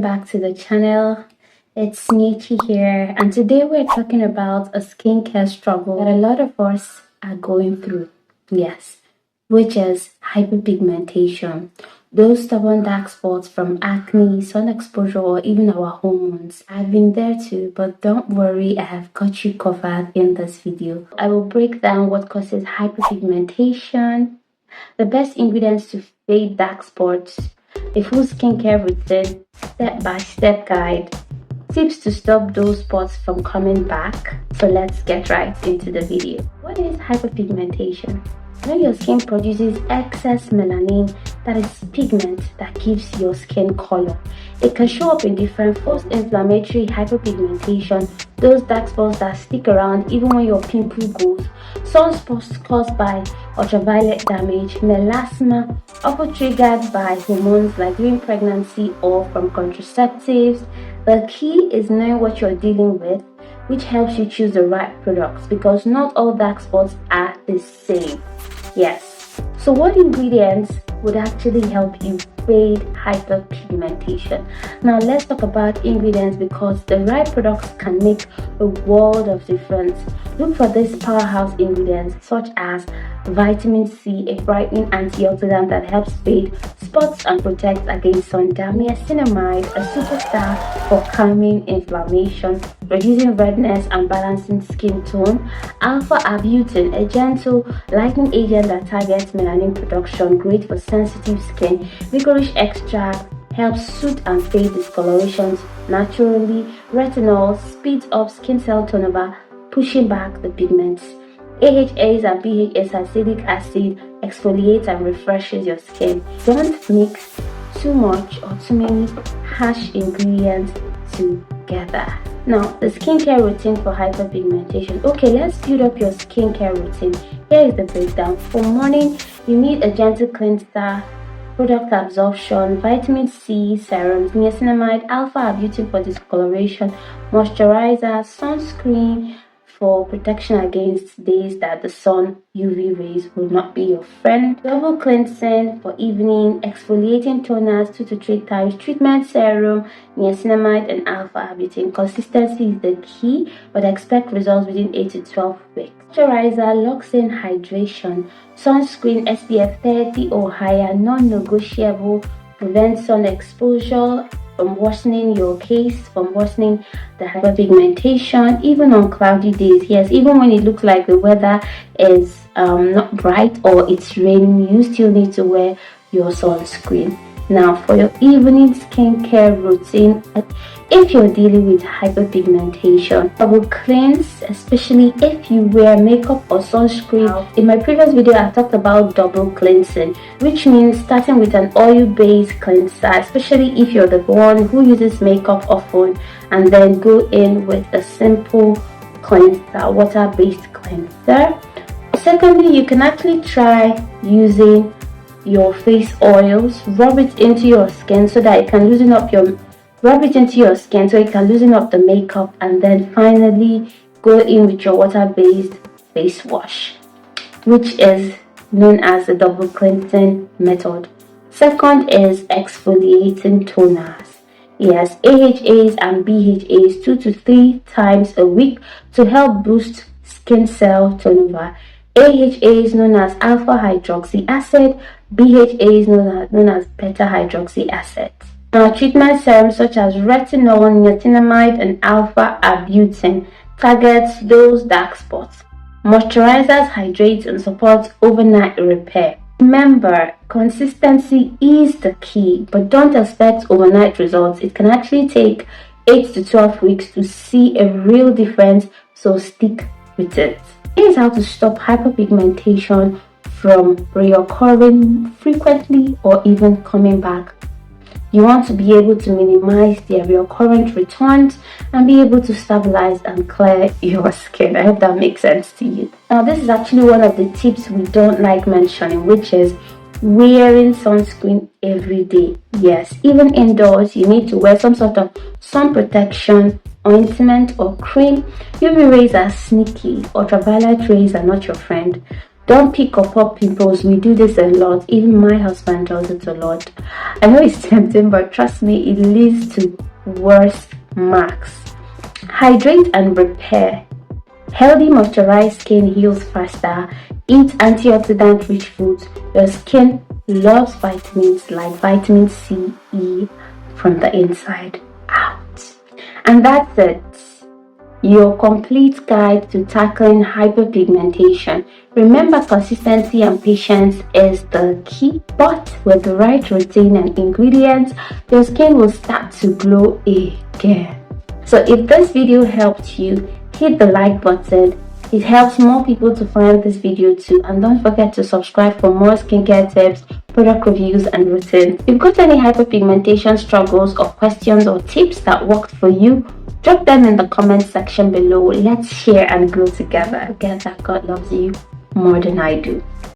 welcome back to the channel. It's Niechi here, and today we're talking about a skincare struggle that a lot of us are going through. Yes, which is hyperpigmentation. Those stubborn dark spots from acne, sun exposure, or even our hormones. I've been there too, but don't worry, I have got you covered in this video. I will break down what causes hyperpigmentation, the best ingredients to fade dark spots, a full skincare routine, step-by-step guide, tips to stop those spots from coming back. So let's get right into the video. What is hyperpigmentation? When your skin produces excess melanin, that is pigment that gives your skin color. It can show up in different forms: inflammatory hyperpigmentation, those dark spots that stick around even when your pimple goes, sunspots caused by ultraviolet damage, melasma, often triggered by hormones like during pregnancy or from contraceptives. The key is knowing what you're dealing with, which helps you choose the right products, because not all dark spots are the same. Yes. So what ingredients would actually help you fade hyperpigmentation? Now let's talk about ingredients, because the right products can make a world of difference. Look for these powerhouse ingredients such as vitamin C, a brightening antioxidant that helps fade spots and protect against sun damage; niacinamide, a superstar for calming inflammation, reducing redness and balancing skin tone; alpha arbutin, a gentle lightening agent that targets melanin production, great for sensitive skin; licorice extract helps soothe and fade discolorations naturally; retinol speeds up skin cell turnover, pushing back the pigments; AHAs and BHAs, acidic acid, exfoliates and refreshes your skin. Don't mix too much or too many harsh ingredients together. Now, the skincare routine for hyperpigmentation. Okay, let's build up your skincare routine. Here is the breakdown. For morning, you need a gentle cleanser, product absorption, vitamin C serums, niacinamide, alpha arbutin for discoloration, moisturizer, sunscreen for protection against days that the sun UV rays will not be your friend, double cleansing for evening, exfoliating toners 2 to 3 times, treatment serum, niacinamide and alpha arbutin. Consistency is the key, but expect results within 8 to 12 weeks. Moisturizer locks in hydration, sunscreen SPF 30 or higher, non-negotiable, prevents sun exposure from worsening your case, from worsening the hyperpigmentation, even on cloudy days. Yes, even when it looks like the weather is not bright or it's raining, you still need to wear your sunscreen. Now, for your evening skincare routine, if you're dealing with hyperpigmentation, double cleanse, especially if you wear makeup or sunscreen. In my previous video, I talked about double cleansing, which means starting with an oil-based cleanser, especially if you're the one who uses makeup often, and then go in with a simple cleanser, water-based cleanser. Secondly, you can actually try using your face oils, rub it into your skin so that it can loosen up the makeup, and then finally go in with your water-based face wash, which is known as the double cleansing method. Second is exfoliating toners. Yes, AHAs and BHAs 2 to 3 times a week to help boost skin cell turnover. AHAs known as alpha hydroxy acid, BHAs known as beta hydroxy acid. Now, treatment serums such as retinol, niacinamide and alpha arbutin targets those dark spots. Moisturizers hydrate and support overnight repair. Remember, consistency is the key, but don't expect overnight results. It can actually take 8 to 12 weeks to see a real difference, so stick with it. Here's how to stop hyperpigmentation from reoccurring frequently or even coming back. You want to be able to minimize their recurrent returns and be able to stabilize and clear your skin. I hope that makes sense to you. Now, this is actually one of the tips we don't like mentioning, which is wearing sunscreen every day. Yes, even indoors, you need to wear some sort of sun protection ointment or cream. UV rays are sneaky. Ultraviolet rays are not your friend. Don't pick or pop pimples. We do this a lot. Even my husband does it a lot. I know it's tempting, but trust me, it leads to worse marks. Hydrate and repair. Healthy moisturized skin heals faster. Eat antioxidant rich foods. Your skin loves vitamins like vitamin C, E from the inside out. And that's it. Your complete guide to tackling hyperpigmentation. Remember, consistency and patience is the key, but with the right routine and ingredients, your skin will start to glow again. So if this video helped you, hit the like button. It helps more people to find this video too. And don't forget to subscribe for more skincare tips, product reviews, and routines. If you've got any hyperpigmentation struggles or questions or tips that worked for you, drop them in the comment section below. Let's share and grow together. Again, that God loves you more than I do.